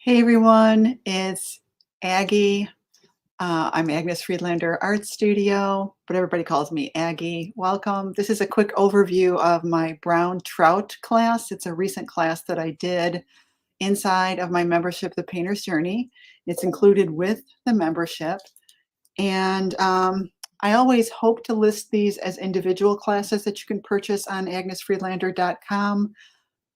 Hey everyone, it's Aggie. I'm Agnes Friedlander Art Studio, but everybody calls me Aggie. Welcome. This is a quick overview of my Brown Trout class. It's a recent class that I did inside of my membership, The Painter's Journey. It's included with the membership. And I always hope to list these as individual classes that you can purchase on agnesfriedlander.com.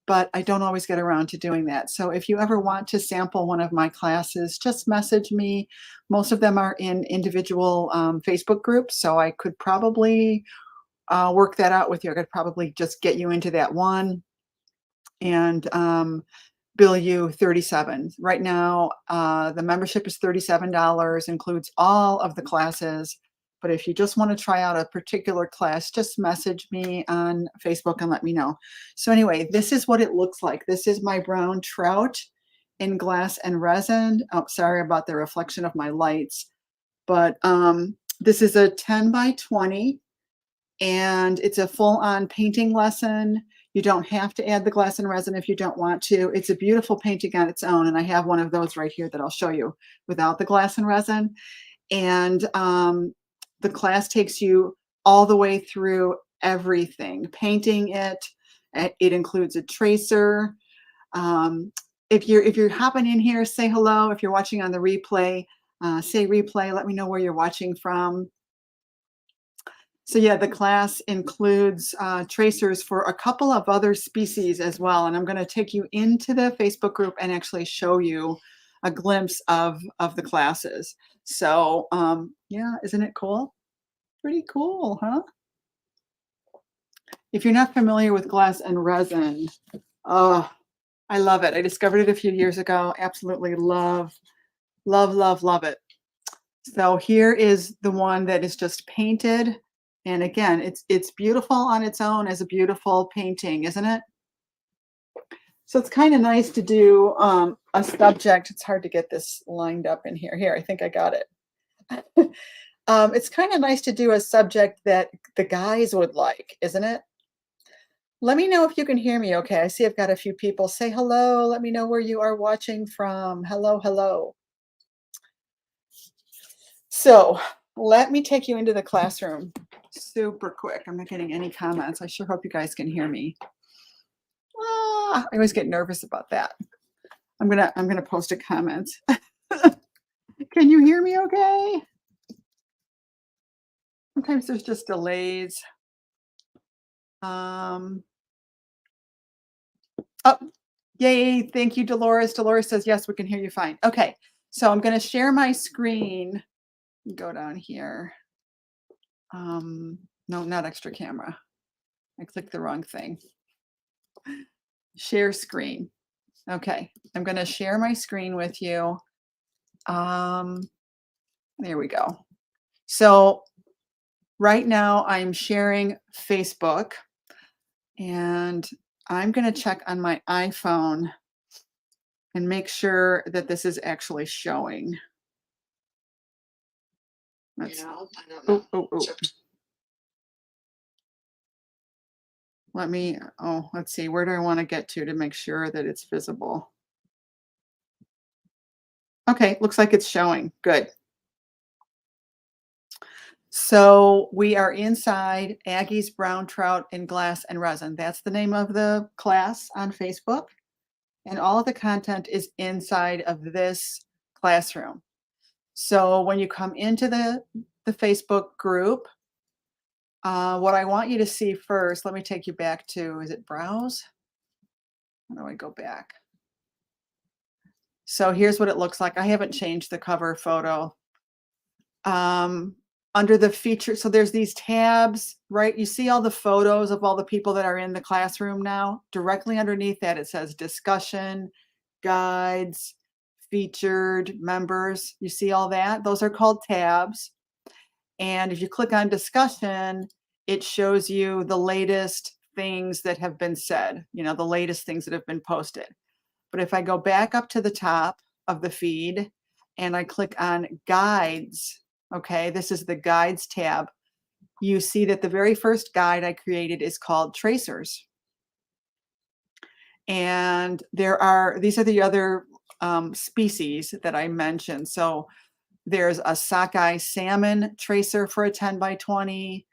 But I don't always get around to doing that. So if you ever want to sample one of my classes, just message me. Most of them are in individual Facebook groups, so I could probably work that out with you. I could probably just get you into that one and bill you $37. Right now, the membership is $37, includes all of the classes. But if you just want to try out a particular class, just message me on Facebook and let me know. So anyway, this is what it looks like. This is my brown trout in glass and resin. Oh, sorry about the reflection of my lights. But this is a 10 by 20, and it's a full-on painting lesson. You don't have to add the glass and resin if you don't want to. It's a beautiful painting on its own, and I have one of those right here that I'll show you without the glass and resin. And the class takes you all the way through everything, painting it. It includes a tracer. If you're hopping in here, say hello. If you're watching on the replay, say replay. Let me know where you're watching from. So yeah, the class includes tracers for a couple of other species as well. And I'm going to take you into the Facebook group and actually show you a glimpse of the classes. So yeah, isn't it cool? Pretty cool, huh? If you're not familiar with glass and resin, oh, I love it. I discovered it a few years ago. Absolutely love, love, love, love it. So here is the one that is just painted. And again, it's beautiful on its own as a beautiful painting, isn't it? So it's kind of nice to do a subject. It's hard to get this lined up in here. Here, I think I got it. It's kind of nice to do a subject that the guys would like, isn't it? Let me know if you can hear me okay. I see I've got a few people. Say hello. Let me know where you are watching from. Hello, hello. So let me take you into the classroom super quick. I'm not getting any comments. I sure hope you guys can hear me. I always get nervous about that. I'm gonna post a comment. Can you hear me okay? Sometimes there's just delays. Oh, yay, thank you, Dolores. Dolores says, yes, we can hear you fine. Okay, so I'm gonna share my screen. Go down here. No, not extra camera. I clicked the wrong thing. Share screen. Okay, I'm gonna share my screen with you. There we go. So right now I'm sharing Facebook, and I'm going to check on my iPhone and make sure that this is actually showing. Let's, I don't know. Let's see, where do I want to get to make sure that it's visible? Okay, looks like it's showing. Good. So we are inside Aggie's Brown Trout in Glass and Resin. That's the name of the class on Facebook. And all of the content is inside of this classroom. So when you come into the Facebook group, what I want you to see first, let me take you back to, is it browse? How do I go back? So here's what it looks like. I haven't changed the cover photo. Under the feature, so there's these tabs, right? You see all the photos of all the people that are in the classroom now. Directly underneath that, it says discussion, guides, featured, members. You see all that? Those are called tabs. And if you click on discussion, it shows you the latest things that have been said, you know, the latest things that have been posted. But if I go back up to the top of the feed and I click on guides, okay, this is the guides tab, you see that the very first guide I created is called tracers. And these are the other species that I mentioned. So there's a sockeye salmon tracer for a 10 by 20.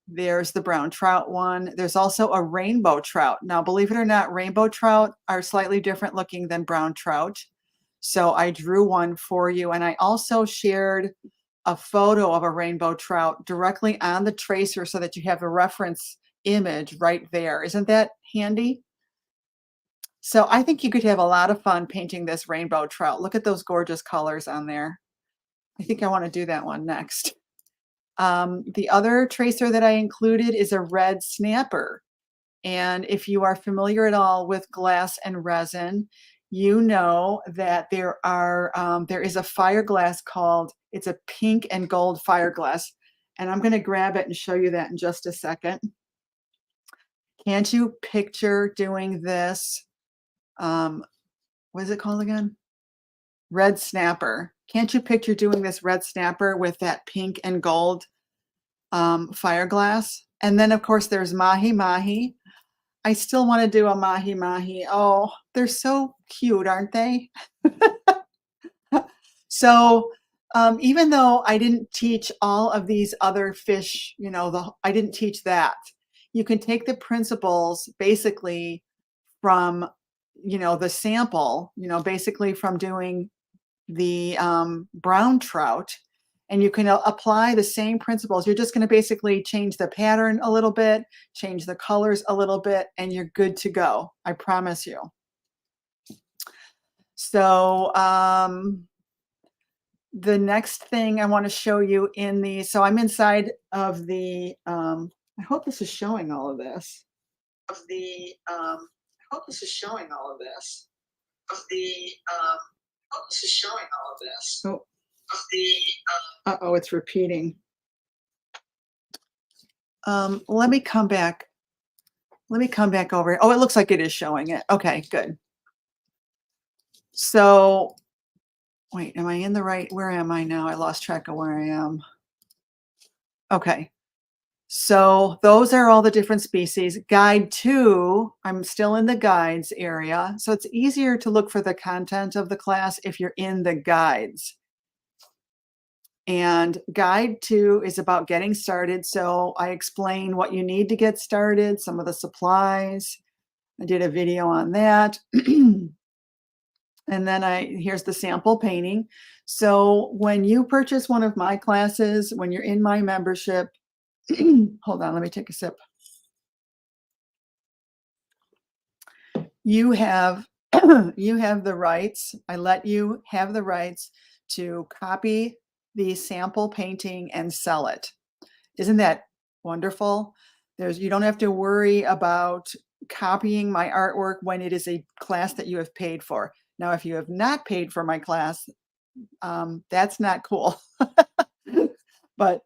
There's the brown trout one. There's also a rainbow trout. Now, believe it or not, rainbow trout are slightly different looking than brown trout. So I drew one for you. And I also shared a photo of a rainbow trout directly on the tracer so that you have a reference image right there. Isn't that handy? So I think you could have a lot of fun painting this rainbow trout. Look at those gorgeous colors on there. I think I want to do that one next. The other tracer that I included is a red snapper. And if you are familiar at all with glass and resin, you know that there is a fireglass called, it's a pink and gold fireglass. And I'm going to grab it and show you that in just a second. Can't you picture doing this? What is it called again? Red snapper. Can't you picture doing this red snapper with that pink and gold fireglass? And then, of course, there's mahi mahi. I still want to do a mahi mahi. Oh, they're so cute, aren't they? So even though I didn't teach all of these other fish, I didn't teach that. You can take the principles basically from, the sample, basically from doing the brown trout, and you can apply the same principles. You're just going to basically change the pattern a little bit, change the colors a little bit, and you're good to go. I promise you. So the next thing I want to show you so I'm inside of the, I hope this is showing all of this. I hope this is showing all of this. Oh. Uh-oh, it's repeating. Let me come back. Let me come back over. Oh, it looks like it is showing it. Okay, good. So, wait, am I in the right? Where am I now? I lost track of where I am. Okay. So those are all the different species. Guide 2, I'm still in the guides area. So it's easier to look for the content of the class if you're in the guides. And guide 2 is about getting started. So I explain what you need to get started, some of the supplies. I did a video on that. And then here's the sample painting. So when you purchase one of my classes, when you're in my membership, hold on, let me take a sip. You have the rights. I let you have the rights to copy the sample painting and sell it. Isn't that wonderful? You don't have to worry about copying my artwork when it is a class that you have paid for. Now, if you have not paid for my class, that's not cool. But,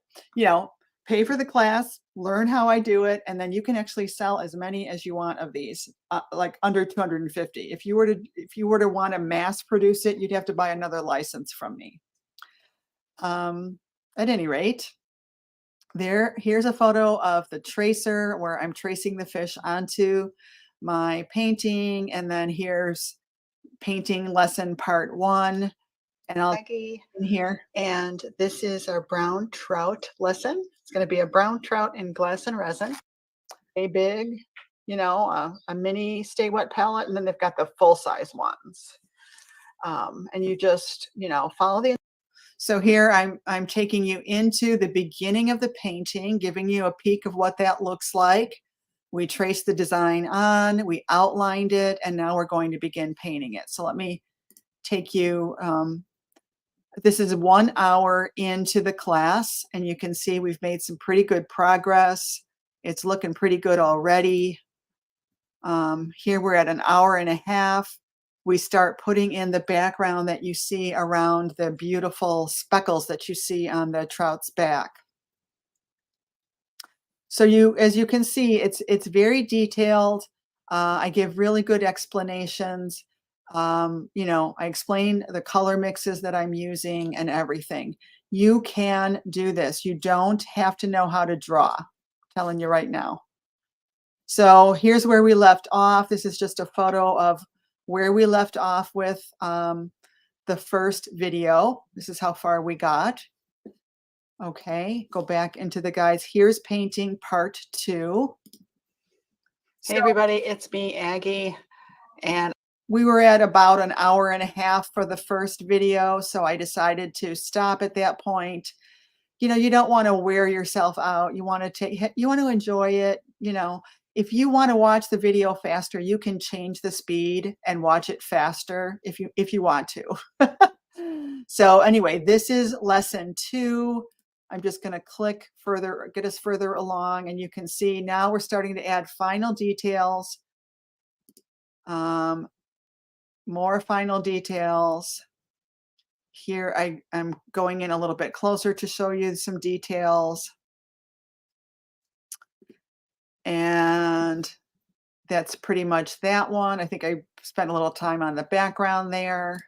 pay for the class, learn how I do it, and then you can actually sell as many as you want of these, like under 250. If you were to want to mass produce it, you'd have to buy another license from me. At any rate, here's a photo of the tracer where I'm tracing the fish onto my painting, and then here's painting lesson part 1. And I'll in here. And this is our brown trout lesson. It's going to be a brown trout in glass and resin. A big, a mini stay wet palette, and then they've got the full size ones. And you just, follow the. So here I'm taking you into the beginning of the painting, giving you a peek of what that looks like. We traced the design on, we outlined it, and now we're going to begin painting it. So let me take you. This is 1 hour into the class, and you can see we've made some pretty good progress. It's looking pretty good already. Here we're at 1.5 hours. We start putting in the background that you see around the beautiful speckles that you see on the trout's back. So as you can see, it's very detailed. I give really good explanations. I explain the color mixes that I'm using and everything. You can do this. You don't have to know how to draw. I'm telling you right now. So here's where we left off. This is just a photo of where we left off with the first video. This is how far we got. Okay, go back into the guides. Here's painting part 2. Hey everybody, it's me, Aggie, and we were at about an hour and a half for the first video, so I decided to stop at that point. You know, you don't want to wear yourself out. You want to enjoy it. You know, if you want to watch the video faster, you can change the speed and watch it faster if you want to. So anyway, this is lesson 2. I'm just going to click further, get us further along, and you can see now we're starting to add final details. More final details. Here I'm going in a little bit closer to show you some details. And that's pretty much that one. I think I spent a little time on the background there.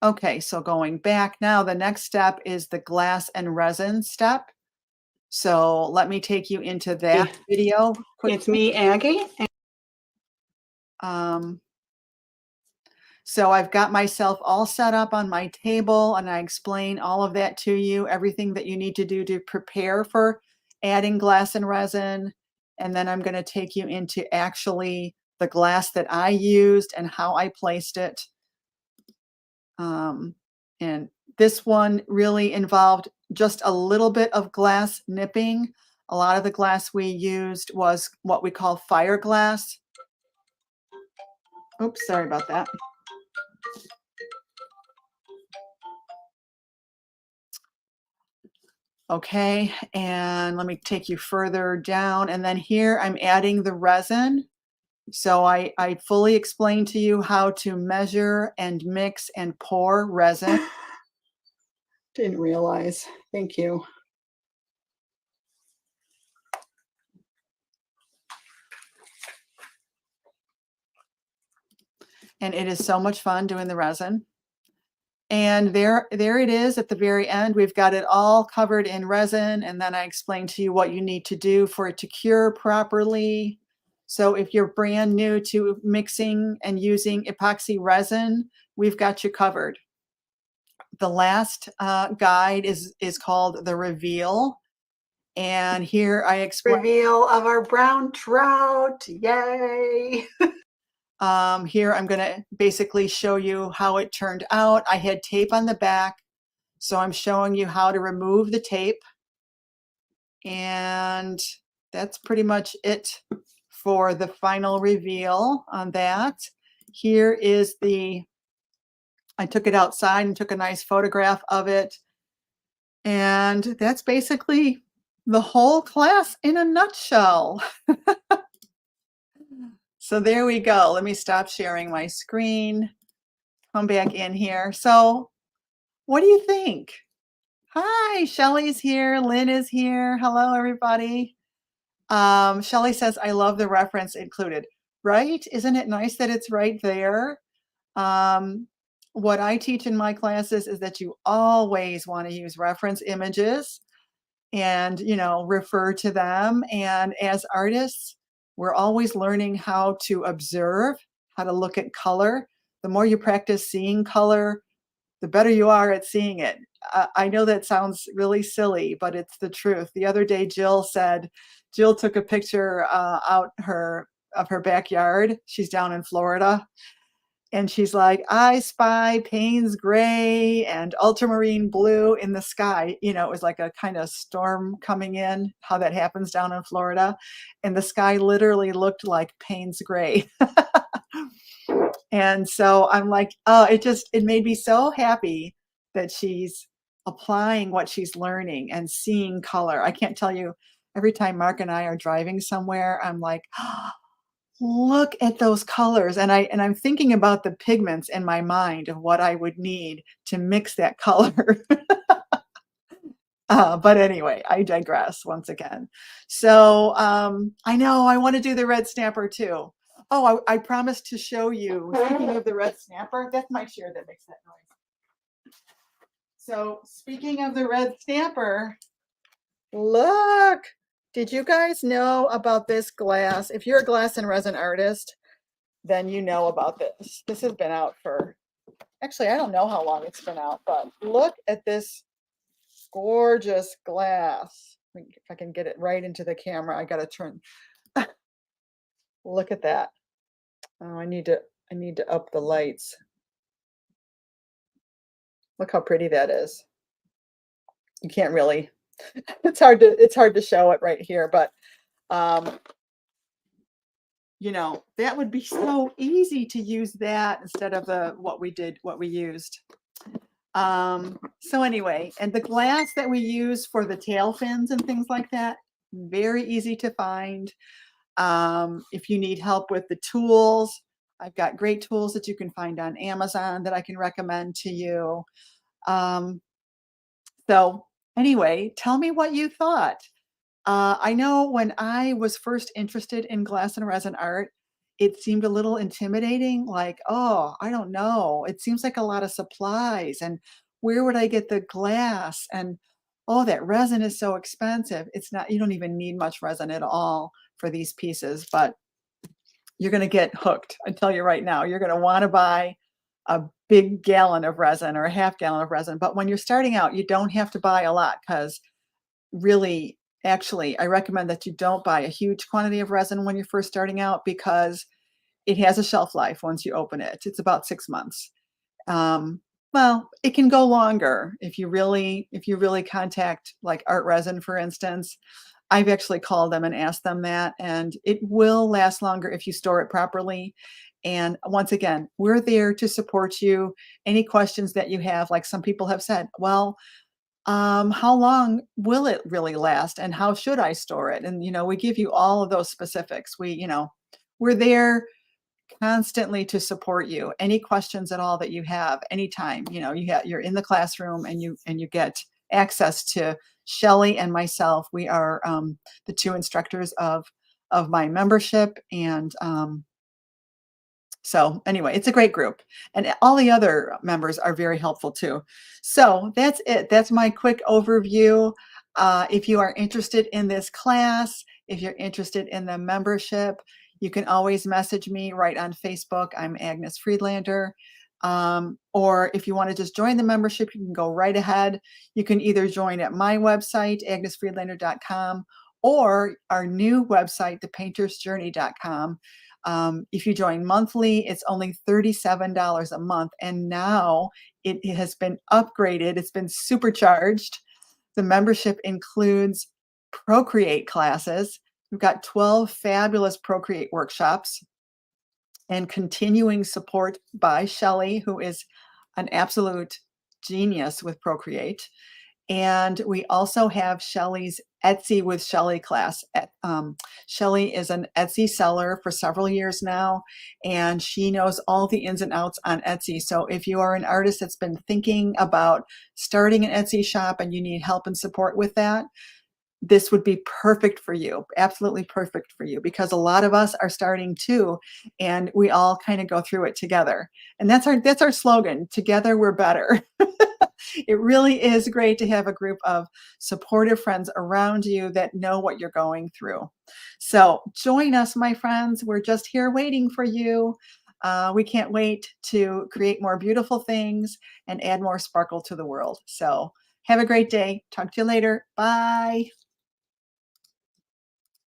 Okay, so going back now, the next step is the glass and resin step. So let me take you into that video quickly. It's me, Aggie. So I've got myself all set up on my table, and I explain all of that to you, everything that you need to do to prepare for adding glass and resin. And then I'm going to take you into actually the glass that I used and how I placed it. And this one really involved just a little bit of glass nipping. A lot of the glass we used was what we call fire glass. Oops, sorry about that. Okay, and let me take you further down. And then here I'm adding the resin. So I fully explained to you how to measure and mix and pour resin. Didn't realize. Thank you. And it is so much fun doing the resin. And there it is at the very end. We've got it all covered in resin, and then I explained to you what you need to do for it to cure properly. So if you're brand new to mixing and using epoxy resin, we've got you covered. The last guide is called the reveal. And here I explain reveal of our brown trout. Yay! Here I'm going to basically show you how it turned out. I had tape on the back, so I'm showing you how to remove the tape. And that's pretty much it for the final reveal on that. Here is I took it outside and took a nice photograph of it. And that's basically the whole class in a nutshell. So there we go. Let me stop sharing my screen. Come back in here. So what do you think? Hi, Shelly's here. Lynn is here. Hello, everybody. Shelly says, I love the reference included. Right? Isn't it nice that it's right there? What I teach in my classes is that you always want to use reference images and, you know, refer to them. And as artists, we're always learning how to observe, how to look at color. The more you practice seeing color, the better you are at seeing it. I know that sounds really silly, but it's the truth. The other day, Jill took a picture of her backyard. She's down in Florida. And she's like, I spy Payne's gray and ultramarine blue in the sky. You know, it was like a kind of storm coming in, how that happens down in Florida. And the sky literally looked like Payne's gray. And so I'm like, oh, it made me so happy that she's applying what she's learning and seeing color. I can't tell you, every time Mark and I are driving somewhere, I'm like, oh, look at those colors. And I'm thinking about the pigments in my mind of what I would need to mix that color. But anyway, I digress once again. So I know I want to do the red snapper too. Oh, I promised to show you, speaking of the red snapper, that's my chair that makes that noise. So speaking of the red snapper, look, did you guys know about this glass? If you're a glass and resin artist, then you know about this. This has been out for, actually, I don't know how long it's been out, but look at this gorgeous glass. If I can get it right into the camera, I gotta turn. Look at that. Oh, I need to up the lights. Look how pretty that is. You can't really, it's hard to show it right here, but um, that would be so easy to use that instead of the what we used. So anyway, and the glass that we use for the tail fins and things like that, very easy to find. If you need help with the tools, I've got great tools that you can find on Amazon that I can recommend to you. Um, so anyway, tell me what you thought. I know when I was first interested in glass and resin art, it seemed a little intimidating, like, oh, I don't know. It seems like a lot of supplies, and where would I get the glass? And oh, that resin is so expensive. It's not, you don't even need much resin at all for these pieces, but you're going to get hooked. I tell you right now, you're going to want to buy a big gallon of resin or a half gallon of resin. But when you're starting out, you don't have to buy a lot because really, actually, I recommend that you don't buy a huge quantity of resin when you're first starting out because it has a shelf life once you open it. It's about 6 months. Um, well, it can go longer if you really contact like art resin, for instance. I've actually called them and asked them that, and it will last longer if you store it properly. And once again, we're there to support you. Any questions that you have, like some people have said, well, how long will it really last and how should I store it? And, we give you all of those specifics. We're there constantly to support you. Any questions at all that you have, anytime, you're in the classroom and you get access to Shelley and myself. We are the two instructors of my membership, and so anyway, it's a great group, and all the other members are very helpful too. So that's it. That's my quick overview. If you are interested in this class, if you're interested in the membership, you can always message me right on Facebook. I'm Agnes Friedlander. Or if you want to just join the membership, you can go right ahead. You can either join at my website, agnesfriedlander.com, or our new website, thepaintersjourney.com. If you join monthly, it's only $37 a month. And now it has been upgraded. It's been supercharged. The membership includes Procreate classes. We've got 12 fabulous Procreate workshops and continuing support by Shelley, who is an absolute genius with Procreate. And we also have Shelley's Etsy with Shelley class. Shelley is an Etsy seller for several years now, and she knows all the ins and outs on Etsy. So if you are an artist that's been thinking about starting an Etsy shop and you need help and support with that, this would be perfect for you, absolutely perfect for you, because a lot of us are starting too, and we all kind of go through it together. And that's our slogan, together we're better. It really is great to have a group of supportive friends around you that know what you're going through. So join us, my friends. We're just here waiting for you. We can't wait to create more beautiful things and add more sparkle to the world. So have a great day. Talk to you later. Bye.